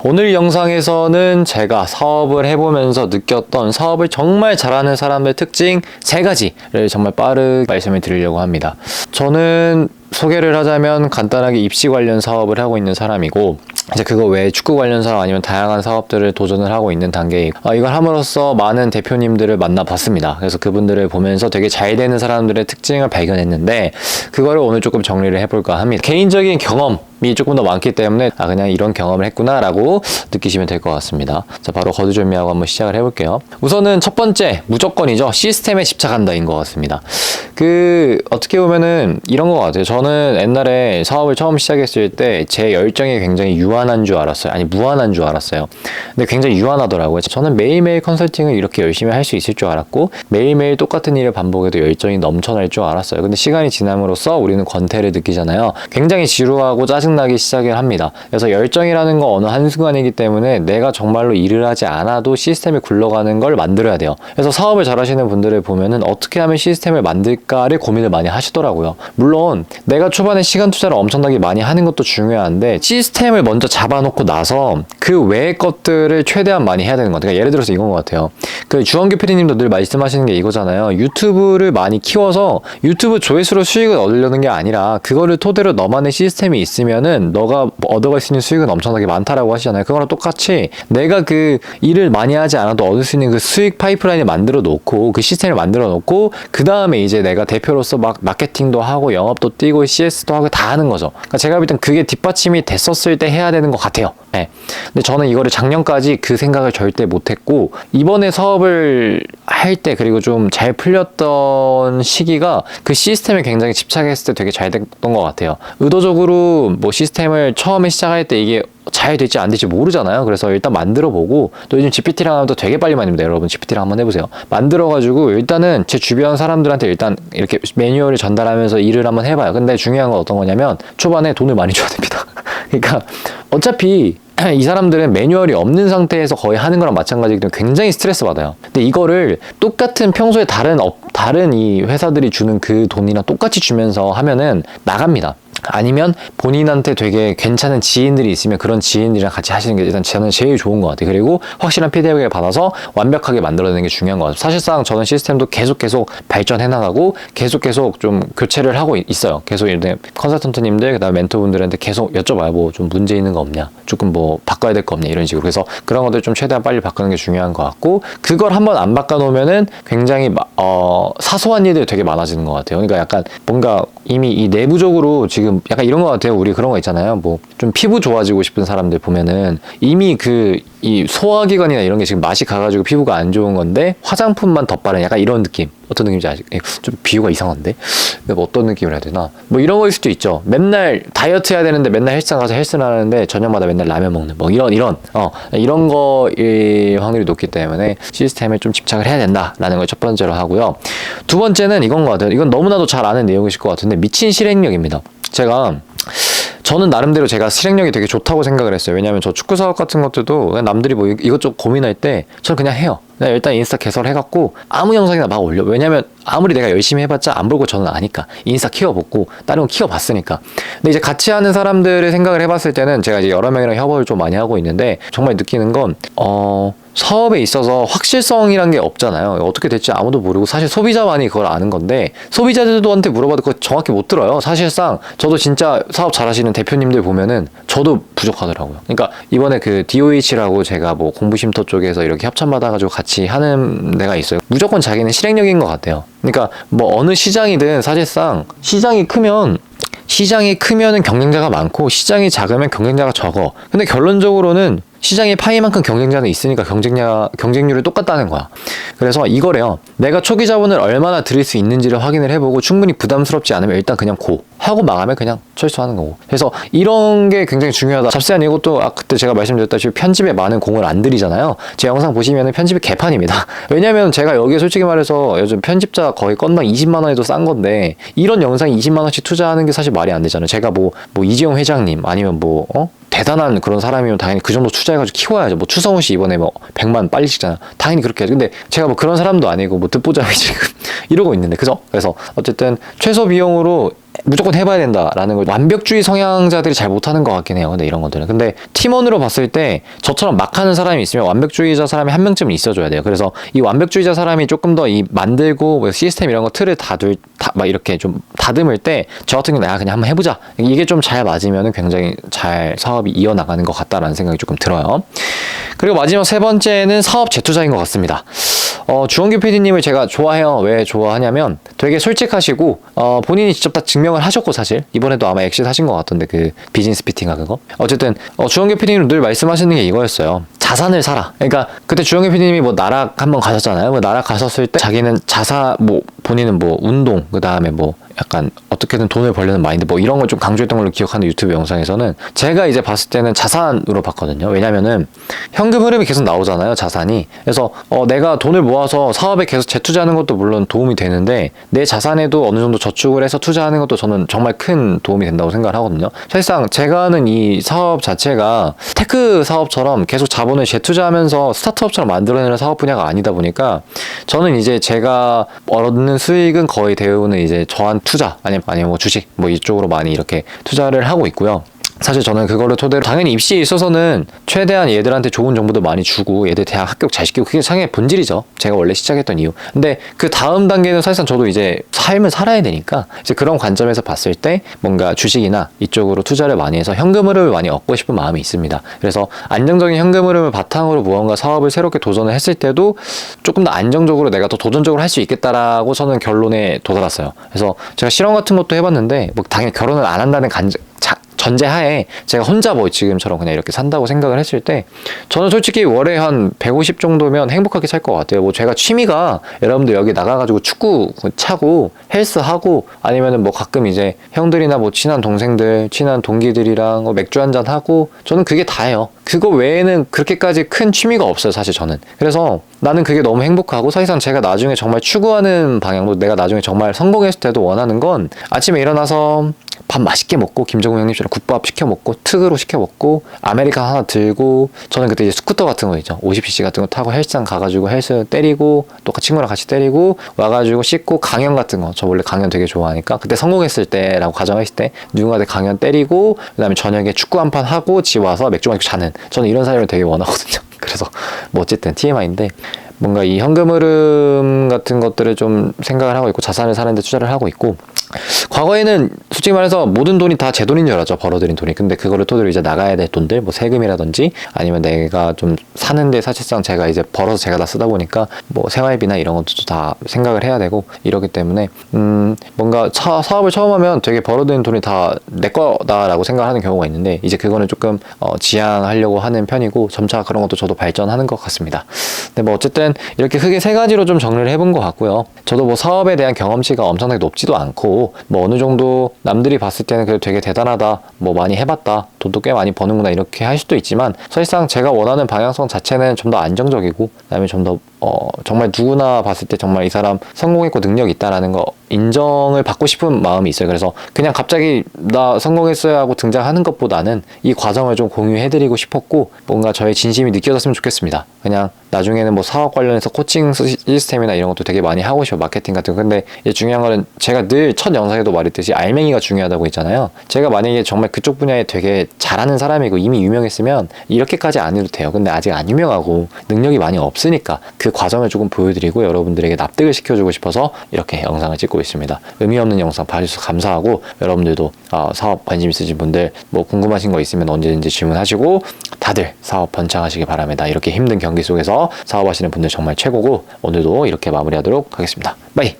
오늘 영상에서는 제가 사업을 해보면서 느꼈던 사업을 정말 잘하는 사람의 특징 3가지를 정말 빠르게 말씀을 드리려고 합니다. 저는 소개를 하자면 간단하게 입시 관련 사업을 하고 있는 사람이고, 이제 그거 외에 축구 관련 사업 아니면 다양한 사업들을 도전을 하고 있는 단계이고, 이걸 함으로써 많은 대표님들을 만나봤습니다. 그래서 그분들을 보면서 되게 잘 되는 사람들의 특징을 발견했는데, 그거를 오늘 조금 정리를 해볼까 합니다. 개인적인 경험이 조금 더 많기 때문에 그냥 이런 경험을 했구나 라고 느끼시면 될 것 같습니다. 자, 바로 거두절미하고 한번 시작을 해볼게요. 우선은 첫 번째 무조건이죠. 시스템에 집착한다인 것 같습니다. 어떻게 보면은 이런 것 같아요. 저는 옛날에 사업을 처음 시작했을 때 제 열정이 굉장히 유한한 줄 알았어요. 아니, 무한한 줄 알았어요. 근데 굉장히 유한하더라고요. 저는 매일매일 컨설팅을 이렇게 열심히 할 수 있을 줄 알았고, 매일매일 똑같은 일을 반복해도 열정이 넘쳐날 줄 알았어요. 근데 시간이 지남으로써 우리는 권태를 느끼잖아요. 굉장히 지루하고 짜증나기 시작을 합니다. 그래서 열정이라는 건 어느 한순간이기 때문에 내가 정말로 일을 하지 않아도 시스템이 굴러가는 걸 만들어야 돼요. 그래서 사업을 잘하시는 분들을 보면은 어떻게 하면 시스템을 만들까를 고민을 많이 하시더라고요. 물론 내가 초반에 시간 투자를 엄청나게 많이 하는 것도 중요한데, 시스템을 먼저 잡아놓고 나서 그 외의 것들을 최대한 많이 해야 되는 것 같아요. 예를 들어서 이건 것 같아요. 주원규 PD님도 늘 말씀하시는 게 이거잖아요. 유튜브를 많이 키워서 유튜브 조회수로 수익을 얻으려는 게 아니라, 그거를 토대로 너만의 시스템이 있으면은 너가 얻어갈 수 있는 수익은 엄청나게 많다라고 하시잖아요. 그거랑 똑같이 내가 그 일을 많이 하지 않아도 얻을 수 있는 그 수익 파이프라인을 만들어 놓고, 그 시스템을 만들어 놓고, 그 다음에 이제 내가 대표로서 막 마케팅도 하고 영업도 뛰고 CS도 하고 다 하는 거죠. 그러니까 제가 볼 땐 그게 뒷받침이 됐었을 때 해야 되는 것 같아요. 네. 근데 저는 이거를 작년까지 그 생각을 절대 못했고, 이번에 사업을 할 때, 그리고 좀 잘 풀렸던 시기가 그 시스템에 굉장히 집착했을 때 되게 잘 됐던 것 같아요. 의도적으로 뭐 시스템을 처음에 시작할 때 이게 잘 될지 안 될지 모르잖아요. 그래서 일단 만들어보고, 또 요즘 GPT랑 하면 또 되게 빨리 만듭니다. 여러분 GPT랑 한번 해보세요. 만들어가지고 일단은 제 주변 사람들한테 일단 이렇게 매뉴얼을 전달하면서 일을 한번 해봐요. 근데 중요한 건 어떤 거냐면, 초반에 돈을 많이 줘야 됩니다. 그러니까 어차피 이 사람들은 매뉴얼이 없는 상태에서 거의 하는 거랑 마찬가지이기 때문에 굉장히 스트레스 받아요. 근데 이거를 똑같은 평소에 다른 이 회사들이 주는 그 돈이랑 똑같이 주면서 하면은 나갑니다. 아니면 본인한테 되게 괜찮은 지인들이 있으면 그런 지인들이랑 같이 하시는 게 일단 저는 제일 좋은 것 같아요. 그리고 확실한 피드백을 받아서 완벽하게 만들어내는 게 중요한 것 같아요. 사실상 저는 시스템도 계속 발전해 나가고 계속 좀 교체를 하고 있어요. 계속 이제 컨설턴트님들, 그다음에 멘토분들한테 계속 여쭤봐요. 뭐 좀 문제 있는 거 없냐, 조금 뭐 바꿔야 될 거 없냐, 이런 식으로. 그래서 그런 것들 좀 최대한 빨리 바꾸는 게 중요한 것 같고, 그걸 한번 안 바꿔놓으면은 굉장히 사소한 일들이 되게 많아지는 것 같아요. 그러니까 약간 뭔가 이미 이 내부적으로 지금 약간 이런 것 같아요. 우리 그런 거 있잖아요. 뭐 좀 피부 좋아지고 싶은 사람들 보면은 이미 이 소화기관이나 이런 게 지금 맛이 가가지고 피부가 안 좋은 건데 화장품만 덧바른 약간 이런 느낌. 어떤 느낌인지 아직 좀 비유가 이상한데? 뭐 어떤 느낌을 해야 되나? 뭐 이런 거일 수도 있죠. 맨날 다이어트 해야 되는데 맨날 헬스장 가서 헬스를 하는데 저녁마다 맨날 라면 먹는 뭐 이런 거일 확률이 높기 때문에 시스템에 좀 집착을 해야 된다라는 걸 첫 번째로 하고요. 두 번째는 이건 것 같아요. 이건 너무나도 잘 아는 내용이실 것 같은데, 미친 실행력입니다. 저는 나름대로 제가 실행력이 되게 좋다고 생각을 했어요. 왜냐하면 저 축구 사업 같은 것들도 그냥 남들이 뭐 이것저것 고민할 때 저는 그냥 해요. 그냥 일단 인스타 개설해갖고 아무 영상이나 막 올려. 왜냐면 아무리 내가 열심히 해봤자 안 보고 저는 아니까. 인스타 키워보고 다른 거 키워봤으니까. 근데 이제 같이 하는 사람들의 생각을 해봤을 때는, 제가 이제 여러 명이랑 협업을 좀 많이 하고 있는데 정말 느끼는 건 사업에 있어서 확실성이란 게 없잖아요. 어떻게 될지 아무도 모르고, 사실 소비자만이 그걸 아는 건데, 소비자들한테 물어봐도 그거 정확히 못 들어요. 사실상 저도 진짜 사업 잘하시는 대표님들 보면은 저도 부족하더라고요. 그러니까 이번에 그 DOH라고 제가 뭐 공부쉼터 쪽에서 이렇게 협찬 받아가지고 같이 하는 데가 있어요. 무조건 자기는 실행력인 것 같아요. 그러니까 뭐 어느 시장이든 사실상 시장이 크면은 경쟁자가 많고, 시장이 작으면 경쟁자가 적어. 근데 결론적으로는 시장의 파이만큼 경쟁자는 있으니까 경쟁률이 똑같다는 거야. 그래서 이거래요. 내가 초기 자본을 얼마나 들일 수 있는지를 확인을 해보고, 충분히 부담스럽지 않으면 일단 그냥 하고 망하면 그냥 철수하는 거고. 그래서 이런 게 굉장히 중요하다. 잡스한 이것도 그때 제가 말씀드렸다시피 편집에 많은 공을 안 들이잖아요. 제 영상 보시면은 편집이 개판입니다. 왜냐면 제가 여기에 솔직히 말해서 요즘 편집자 거의 건당 20만 원에도 싼 건데, 이런 영상에 20만 원씩 투자하는 게 사실 말이 안 되잖아요. 제가 뭐 이재용 회장님 아니면 대단한 그런 사람이면 당연히 그 정도 투자해가지고 키워야죠. 뭐 추성훈 씨 이번에 100만 빨리 찍잖아. 당연히 그렇게 해야죠. 근데 제가 뭐 그런 사람도 아니고 듣보잡이 지금 이러고 있는데, 그죠? 그래서 어쨌든 최소 비용으로 무조건 해봐야 된다라는 걸 완벽주의 성향자들이 잘 못하는 것 같긴 해요. 근데 이런 것들은. 근데 팀원으로 봤을 때 저처럼 막 하는 사람이 있으면 완벽주의자 사람이 한 명쯤은 있어줘야 돼요. 그래서 이 완벽주의자 사람이 조금 더 이 만들고 뭐 시스템 이런 거 틀을 막 이렇게 좀 다듬을 때 저 같은 경우는 그냥 한번 해보자. 이게 좀 잘 맞으면 굉장히 잘 사업이 이어나가는 것 같다라는 생각이 조금 들어요. 그리고 마지막 세 번째는 사업 재투자인 것 같습니다. 주원규 PD님을 제가 좋아해요. 왜 좋아하냐면 되게 솔직하시고 본인이 직접 다 증명을 하셨고 사실 이번에도 아마 엑시트 하신 것 같던데 그 비즈니스 피팅가 그거 어쨌든 주원규 PD님 늘 말씀하시는 게 이거였어요. 자산을 사라. 그러니까 그때 주영희 PD님이 뭐 나락 한번 가셨잖아요. 뭐 나락 가셨을 때 자기는 뭐 본인은 뭐 운동 그 다음에 뭐 약간 어떻게든 돈을 벌려는 마인드 뭐 이런 걸 좀 강조했던 걸로 기억하는 유튜브 영상에서는 제가 이제 봤을 때는 자산으로 봤거든요. 왜냐면은 현금 흐름이 계속 나오잖아요. 자산이. 그래서 내가 돈을 모아서 사업에 계속 재투자하는 것도 물론 도움이 되는데 내 자산에도 어느 정도 저축을 해서 투자하는 것도 저는 정말 큰 도움이 된다고 생각을 하거든요. 사실상 제가 하는 이 사업 자체가 테크 사업처럼 계속 자본을 재투자하면서 스타트업처럼 만들어내는 사업 분야가 아니다 보니까 저는 이제 제가 얻는 수익은 거의 대부분은 이제 저한 투자 아니면 뭐 주식 뭐 이쪽으로 많이 이렇게 투자를 하고 있고요. 사실 저는 그거를 토대로 당연히 입시에 있어서는 최대한 얘들한테 좋은 정보도 많이 주고 얘들 대학 합격 잘 시키고 그게 상의 본질이죠. 제가 원래 시작했던 이유. 근데 그 다음 단계는 사실상 저도 이제 삶을 살아야 되니까 이제 그런 관점에서 봤을 때 뭔가 주식이나 이쪽으로 투자를 많이 해서 현금 흐름을 많이 얻고 싶은 마음이 있습니다. 그래서 안정적인 현금 흐름을 바탕으로 무언가 사업을 새롭게 도전을 했을 때도 조금 더 안정적으로 내가 더 도전적으로 할 수 있겠다라고 저는 결론에 도달했어요. 그래서 제가 실험 같은 것도 해봤는데 뭐 당연히 결혼을 안 한다는 전제하에 제가 혼자 뭐 지금처럼 그냥 이렇게 산다고 생각을 했을 때 저는 솔직히 월에 한 150 정도면 행복하게 살 것 같아요. 뭐 제가 취미가 여러분들 여기 나가가지고 축구 차고 헬스하고 아니면은 뭐 가끔 이제 형들이나 뭐 친한 동생들 친한 동기들이랑 뭐 맥주 한잔 하고 저는 그게 다예요. 그거 외에는 그렇게까지 큰 취미가 없어요. 사실 저는. 그래서 나는 그게 너무 행복하고 사실상 제가 나중에 정말 추구하는 방향도 내가 나중에 정말 성공했을 때도 원하는 건 아침에 일어나서 밥 맛있게 먹고 김정우 형님처럼 국밥 시켜 먹고 특으로 시켜 먹고 아메리카 하나 들고 저는 그때 이제 스쿠터 같은 거 있죠 50cc 같은 거 타고 헬스장 가가지고 헬스 때리고 또 친구랑 같이 때리고 와가지고 씻고 강연 같은 거 저 원래 강연 되게 좋아하니까 그때 성공했을 때라고 가정했을 때 누군가한테 강연 때리고 그다음에 저녁에 축구 한 판 하고 집 와서 맥주 마시고 자는 저는 이런 삶을 되게 원하거든요. 그래서 뭐 어쨌든 TMI인데 뭔가 이 현금 흐름 같은 것들을 좀 생각을 하고 있고 자산을 사는 데 투자를 하고 있고 과거에는 솔직히 말해서 모든 돈이 다 제 돈인 줄 알았죠. 벌어들인 돈이. 근데 그거를 토대로 이제 나가야 될 돈들 뭐 세금이라든지 아니면 내가 좀 사는데 사실상 제가 이제 벌어서 제가 다 쓰다 보니까 뭐 생활비나 이런 것도 다 생각을 해야 되고 이러기 때문에 뭔가 사업을 처음 하면 되게 벌어들인 돈이 다 내 거다라고 생각하는 경우가 있는데 이제 그거는 조금 지양하려고 하는 편이고 점차 그런 것도 저도 발전하는 것 같습니다. 근데 뭐 어쨌든 이렇게 크게 세 가지로 좀 정리를 해본 것 같고요. 저도 뭐 사업에 대한 경험치가 엄청나게 높지도 않고 뭐 어느 정도 남들이 봤을 때는 그래도 되게 대단하다 뭐 많이 해봤다 돈도 꽤 많이 버는구나 이렇게 할 수도 있지만 사실상 제가 원하는 방향성 자체는 좀 더 안정적이고 그다음에 좀 더 정말 누구나 봤을 때 정말 이 사람 성공했고 능력이 있다라는 거 인정을 받고 싶은 마음이 있어요. 그래서 그냥 갑자기 나 성공했어요 하고 등장하는 것보다는 이 과정을 좀 공유해드리고 싶었고 뭔가 저의 진심이 느껴졌으면 좋겠습니다. 그냥 나중에는 뭐 사업 관련해서 코칭 시스템이나 이런 것도 되게 많이 하고 싶어요. 마케팅 같은 거. 근데 중요한 거는 제가 늘 첫 영상에도 말했듯이 알맹이가 중요하다고 했잖아요. 제가 만약에 정말 그쪽 분야에 되게 잘하는 사람이고 이미 유명했으면 이렇게까지 안 해도 돼요. 근데 아직 안 유명하고 능력이 많이 없으니까 그 과정을 조금 보여드리고 여러분들에게 납득을 시켜주고 싶어서 이렇게 영상을 찍고 있습니다. 의미 없는 영상 봐주셔서 감사하고 여러분들도 사업 관심 있으신 분들 뭐 궁금하신 거 있으면 언제든지 질문하시고 다들 사업 번창하시기 바랍니다. 이렇게 힘든 경기 속에서 사업하시는 분들 정말 최고고 오늘도 이렇게 마무리하도록 하겠습니다. 바이.